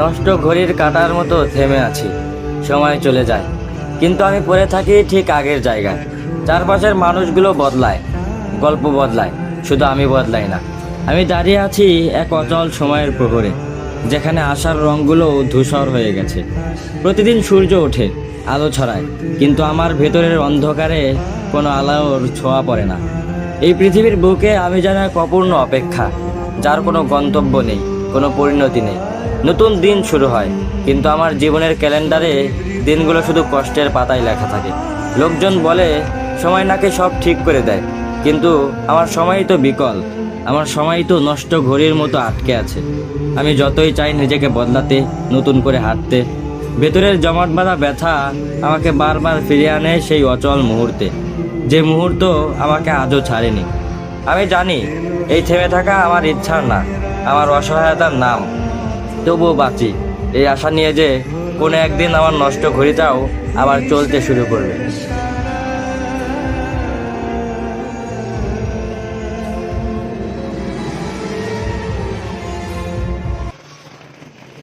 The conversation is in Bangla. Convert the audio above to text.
নষ্ট ঘড়ির কাঁটার মতো থেমে আছি। সময় চলে যায়, কিন্তু আমি পড়ে থাকি ঠিক আগের জায়গায়। চারপাশের মানুষগুলো বদলায়, গল্প বদলায়, শুধু আমি বদলাই না। আমি দাঁড়িয়ে আছি এক অচল সময়ের প্রহরে, যেখানে আশার রঙগুলো ধূসর হয়ে গেছে। প্রতিদিন সূর্য ওঠে, আলো ছড়ায়, কিন্তু আমার ভেতরের অন্ধকারে কোনো আলোর ছোঁয়া পড়ে না। এই পৃথিবীর বুকে আমি যেন এক অপূর্ণ অপেক্ষা, যার কোনো গন্তব্য নেই, কোনো পরিণতি নেই। নতুন দিন শুরু হয়, কিন্তু আমার জীবনের ক্যালেন্ডারে দিনগুলো শুধু কষ্টের পাতায় লেখা থাকে। লোকজন বলে সময় নাকি সব ঠিক করে দেয়, কিন্তু আমার সময়ই তো বিকল। আমার সময়ই তো নষ্ট ঘড়ির মতো আটকে আছে। আমি যতই চাই নিজেকে বদলাতে, নতুন করে হাঁটতে, ভেতরের জমাট বাঁধা ব্যথা আমাকে বারবার ফিরিয়ে আনে সেই অচল মুহূর্তে, যে মুহূর্ত আমাকে আজও ছাড়েনি। আমি জানি এই থেমে থাকা আমার ইচ্ছার না, আমার অসহায়তার নাম। তবুও বাঁচি এই আশা নিয়ে যে কোনো একদিন আমার নষ্ট ঘড়িটাও আবার চলতে শুরু করবে।